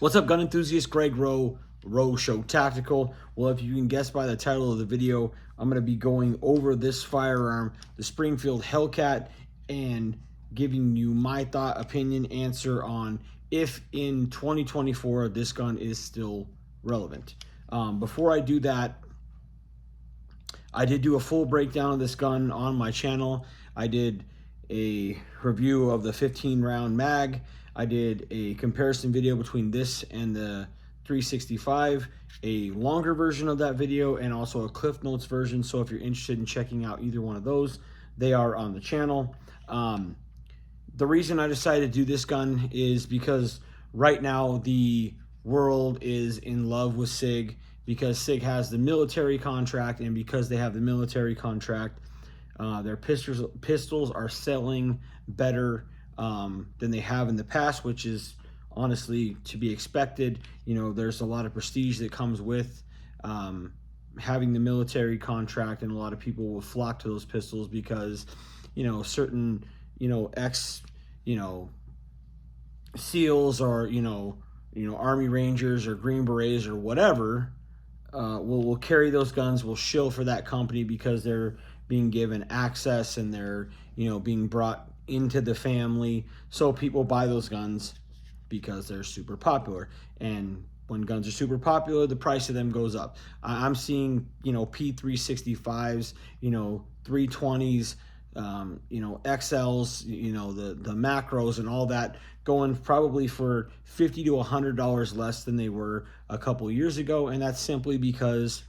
What's up, gun enthusiasts? Greg Rowe, Rowe Show Tactical. Well, if you can guess by the title of the video, I'm going to be going over this firearm, the Springfield Hellcat, and giving you my thought, opinion, answer on if in 2024 this gun is still relevant. Before I do that, I did do a full breakdown of this gun on my channel. I did a review of the 15-round mag. I did a comparison video between this and the 365, a longer version of that video, and also a Cliff Notes version. So if you're interested in checking out either one of those, they are on the channel. The reason I decided to do this gun is because right now the world is in love with SIG, because SIG has the military contract, and because they have the military contract, their pistols are selling better than they have in the past, which is honestly to be expected. You know, there's a lot of prestige that comes with having the military contract, and a lot of people will flock to those pistols because, you know, certain, you know, SEALs or, you know, Army Rangers or Green Berets or whatever will carry those guns, will shill for that company because they're being given access and they're, you know, being brought into the family. So people buy those guns because they're super popular, and when guns are super popular, the price of them goes up. I'm seeing, you know, P365s, you know, 320s, you know, XLs, you know, the macros and all that, going probably for $50 to $100 less than they were a couple years ago. And that's simply because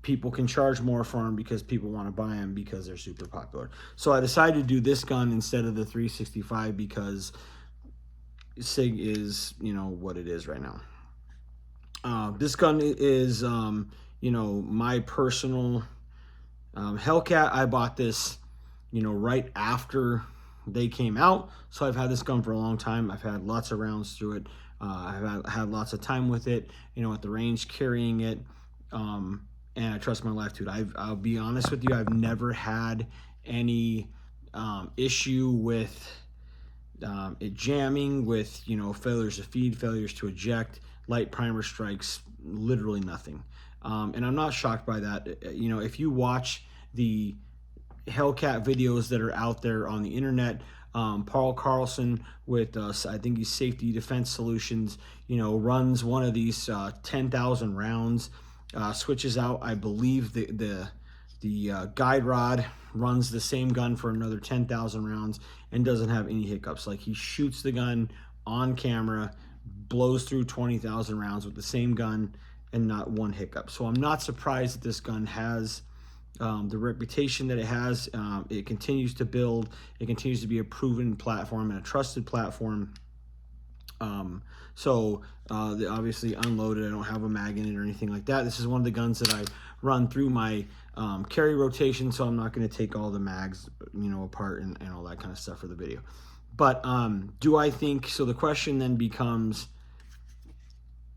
people can charge more for them, because people want to buy them because they're super popular. So I decided to do this gun instead of the 365 because SIG is, you know, what it is right now. This gun is, you know, my personal Hellcat. I bought this, you know, right after they came out. So I've had this gun for a long time. I've had lots of rounds through it. I've had lots of time with it, you know, at the range, carrying it. And I trust my life to it. I'll be honest with you, I've never had any issue with it jamming, with, you know, failures to feed, failures to eject, light primer strikes, literally nothing. And I'm not shocked by that. You know, if you watch the Hellcat videos that are out there on the internet, Paul Carlson with I think he's Safety Defense Solutions, you know, runs one of these 10,000 rounds, switches out, I believe the guide rod, runs the same gun for another 10,000 rounds and doesn't have any hiccups. Like, he shoots the gun on camera, blows through 20,000 rounds with the same gun and not one hiccup. So I'm not surprised that this gun has the reputation that it has. It continues to build. It continues to be a proven platform and a trusted platform. Obviously unloaded. I don't have a mag in it or anything like that. This is one of the guns that I run through my carry rotation, so I'm not going to take all the mags, you know, apart and all that kind of stuff for the video. But do I think, so the question then becomes,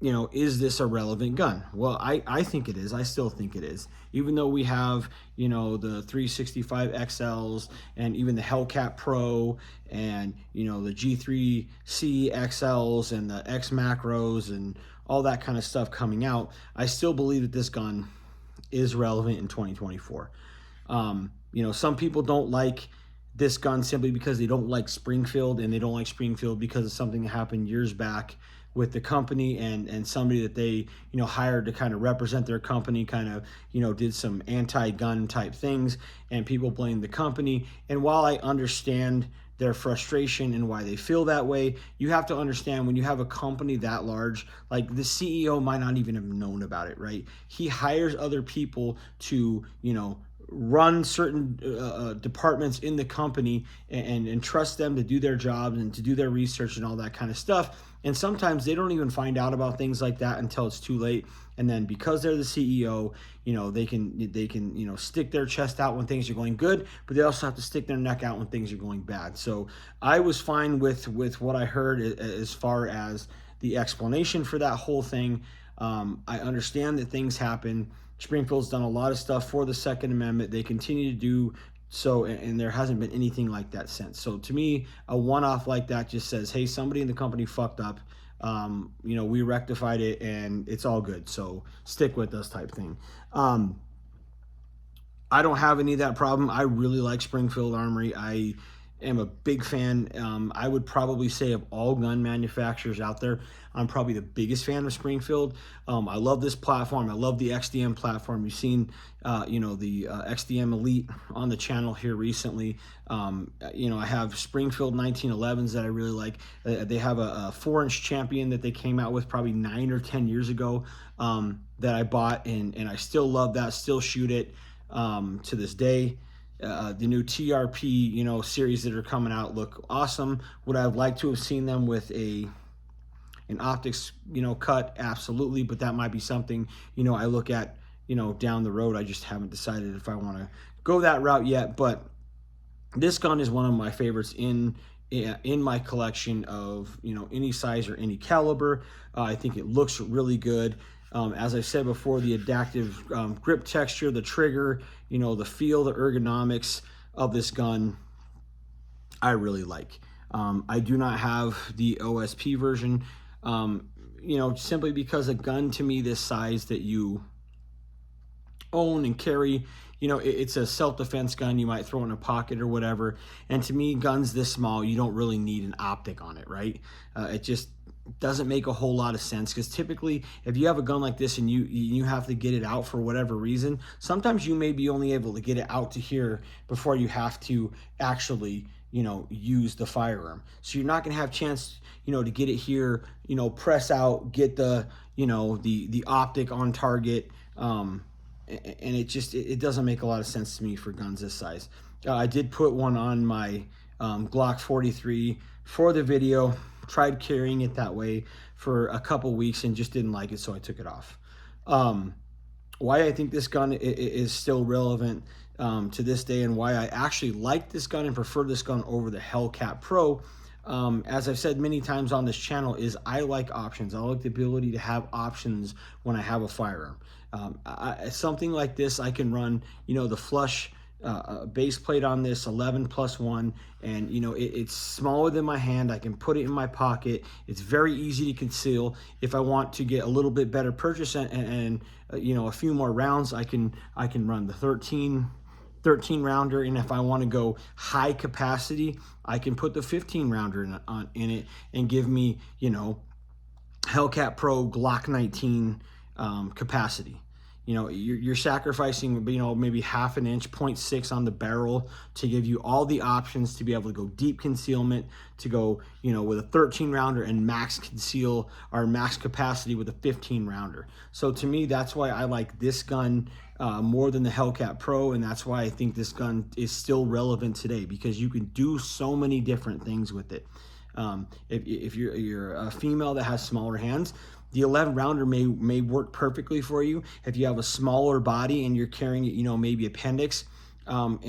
you know, is this a relevant gun? Well, I think it is. I still think it is. Even though we have, you know, the 365 XLs and even the Hellcat Pro and, you know, the G3C XLs and the X macros and all that kind of stuff coming out, I still believe that this gun is relevant in 2024. You know, some people don't like this gun simply because they don't like Springfield, and they don't like Springfield because of something that happened years back with the company and somebody that they, you know, hired to kind of represent their company, kind of, you know, did some anti-gun type things, and people blame the company. And while I understand their frustration and why they feel that way, you have to understand, when you have a company that large, like, the CEO might not even have known about it, right? He hires other people to, you know, run certain departments in the company and trust them to do their jobs and to do their research and all that kind of stuff. And sometimes they don't even find out about things like that until it's too late. And then because they're the CEO, you know, they can, you know, stick their chest out when things are going good, but they also have to stick their neck out when things are going bad. So I was fine with what I heard as far as the explanation for that whole thing. I understand that things happen. Springfield's done a lot of stuff for the Second Amendment. They continue to do So, and there hasn't been anything like that since. So to me, a one-off like that just says, hey, somebody in the company fucked up. You know, we rectified it and it's all good. So stick with us type thing. I don't have any of that problem. I really like Springfield Armory. I am a big fan. I would probably say of all gun manufacturers out there, I'm probably the biggest fan of Springfield. I love this platform. I love the XDM platform. You've seen, you know, the XDM Elite on the channel here recently. You know, I have Springfield 1911s that I really like. They have a 4-inch champion that they came out with probably 9 or 10 years ago that I bought, and I still love that, still shoot it to this day. The new TRP, you know, series that are coming out look awesome. Would I have liked to have seen them with an optics, you know, cut? Absolutely, but that might be something, you know, I look at, you know, down the road. I just haven't decided if I want to go that route yet. But this gun is one of my favorites in my collection of, you know, any size or any caliber. I think it looks really good. As I said before, the adaptive grip texture, the trigger, you know, the feel, the ergonomics of this gun, I really like. I do not have the OSP version, you know, simply because a gun to me this size that you own and carry, you know, it's a self-defense gun. You might throw in a pocket or whatever. And to me, guns this small, you don't really need an optic on it, right? It just doesn't make a whole lot of sense, because typically if you have a gun like this and you have to get it out for whatever reason, sometimes you may be only able to get it out to here before you have to actually, you know, use the firearm. So you're not going to have chance, you know, to get it here, you know, press out, get the, you know, the optic on target. And it doesn't make a lot of sense to me for guns this size. I did put one on my Glock 43 for the video. Tried carrying it that way for a couple weeks and just didn't like it, so I took it off. Why I think this gun is still relevant to this day, and why I actually like this gun and prefer this gun over the Hellcat Pro, as I've said many times on this channel, is I like options. I like the ability to have options when I have a firearm. Something like this, I can run, you know, the flush base plate on this 11+1, and you know, it's smaller than my hand. I can put it in my pocket. It's very easy to conceal. If I want to get a little bit better purchase and you know, a few more rounds, I can run the 13 rounder, and if I want to go high capacity, I can put the 15 rounder in it and give me, you know, Hellcat Pro Glock 19 capacity. You know, you're sacrificing, you know, maybe ½ inch, 0.6 on the barrel to give you all the options to be able to go deep concealment, to go, you know, with a 13 rounder and max conceal or max capacity with a 15 rounder. So to me, that's why I like this gun more than the Hellcat Pro, and that's why I think this gun is still relevant today, because you can do so many different things with it. If you're a female that has smaller hands, the 11 rounder may work perfectly for you. If you have a smaller body and you're carrying it, you know, maybe appendix, and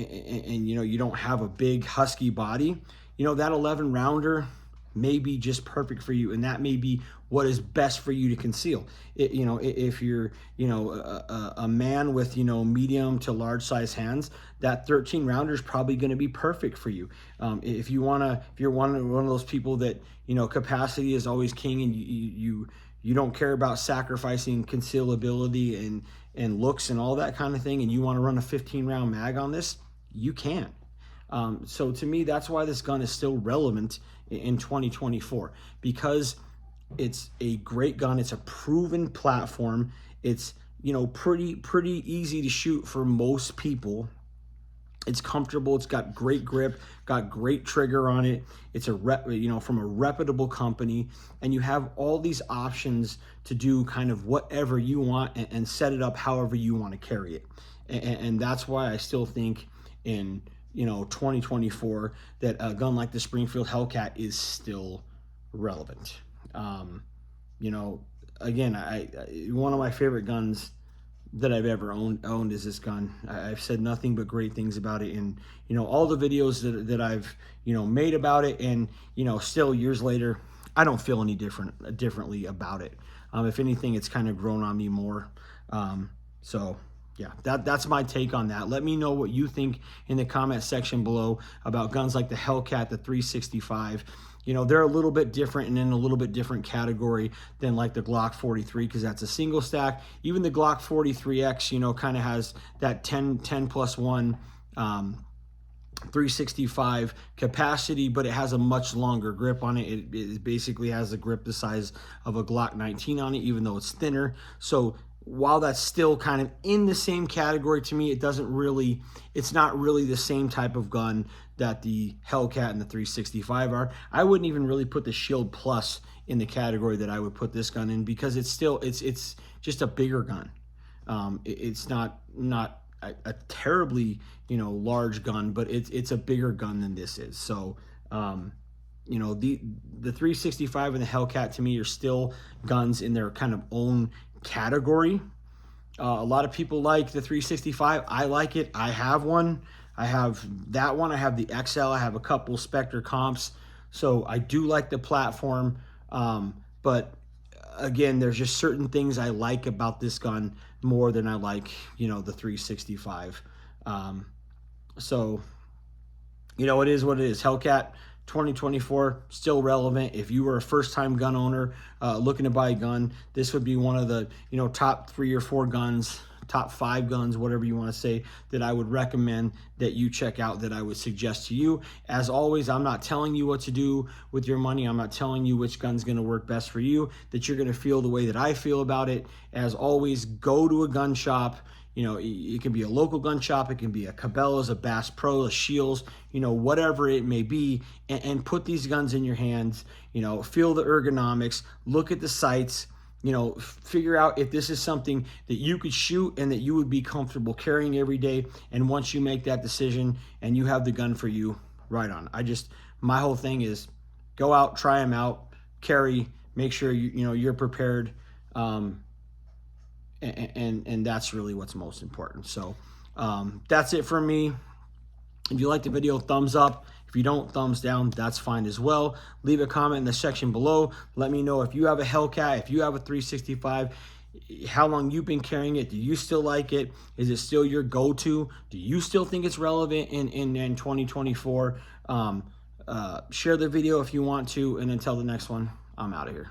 you know, you don't have a big husky body, you know, that 11 rounder may be just perfect for you, and that may be what is best for you to conceal. You know, if you're, you know, a man with, you know, medium to large size hands, that 13 rounder is probably going to be perfect for you. If you're one of those people that, you know, capacity is always king, and you don't care about sacrificing concealability and looks and all that kind of thing, and you want to run a 15 round mag on this, you can. So to me, that's why this gun is still relevant in 2024, because it's a great gun. It's a proven platform. It's, you know, pretty easy to shoot for most people. It's comfortable. It's got great grip, got great trigger on it. It's you know, from a reputable company, and you have all these options to do kind of whatever you want and set it up however you want to carry it. And that's why I still think in, you know, 2024 that a gun like the Springfield Hellcat is still relevant. You know, again, one of my favorite guns that I've ever owned is this gun. I've said nothing but great things about it, and you know, all the videos that I've, you know, made about it, and you know, still years later, I don't feel any differently about it. If anything, it's kind of grown on me more. So Yeah, that's my take on that. Let me know what you think in the comment section below about guns like the Hellcat, the 365. You know, they're a little bit different and in a little bit different category than like the Glock 43, because that's a single stack. Even the Glock 43X, you know, kind of has that 10 plus 1 365 capacity, but it has a much longer grip on it. It basically has a grip the size of a Glock 19 on it, even though it's thinner. So while that's still kind of in the same category, to me, it's not really the same type of gun that the Hellcat and the 365 are. I wouldn't even really put the Shield Plus in the category that I would put this gun in, because it's just a bigger gun. It's not a terribly, you know, large gun, but it's a bigger gun than this is. So you know, the 365 and the Hellcat to me are still guns in their kind of own category. A lot of people like the 365. I like it. I have one. I have that one. I have the XL. I have a couple Spectre comps. So I do like the platform. But again, there's just certain things I like about this gun more than I like, you know, the 365. So, you know, it is what it is. Hellcat 2024, still relevant. If you were a first-time gun owner looking to buy a gun, this would be one of the, you know, top 3 or 4 guns, top 5 guns, whatever you want to say, that I would recommend that you check out, that I would suggest to you. As always, I'm not telling you what to do with your money. I'm not telling you which gun's going to work best for you, that you're going to feel the way that I feel about it. As always, go to a gun shop. You know, it can be a local gun shop, it can be a Cabela's, a Bass Pro, a Shields, you know, whatever it may be, and put these guns in your hands. You know, feel the ergonomics, look at the sights, you know, figure out if this is something that you could shoot and that you would be comfortable carrying every day. And once you make that decision and you have the gun for you, right on. My whole thing is go out, try them out, carry, make sure you know you're prepared. And that's really what's most important. So that's it from me. If you like the video, thumbs up. If you don't, thumbs down. That's fine as well. Leave a comment in the section below. Let me know if you have a Hellcat, if you have a 365, how long you've been carrying it. Do you still like it? Is it still your go-to? Do you still think it's relevant in 2024? Share the video if you want to. And until the next one, I'm out of here.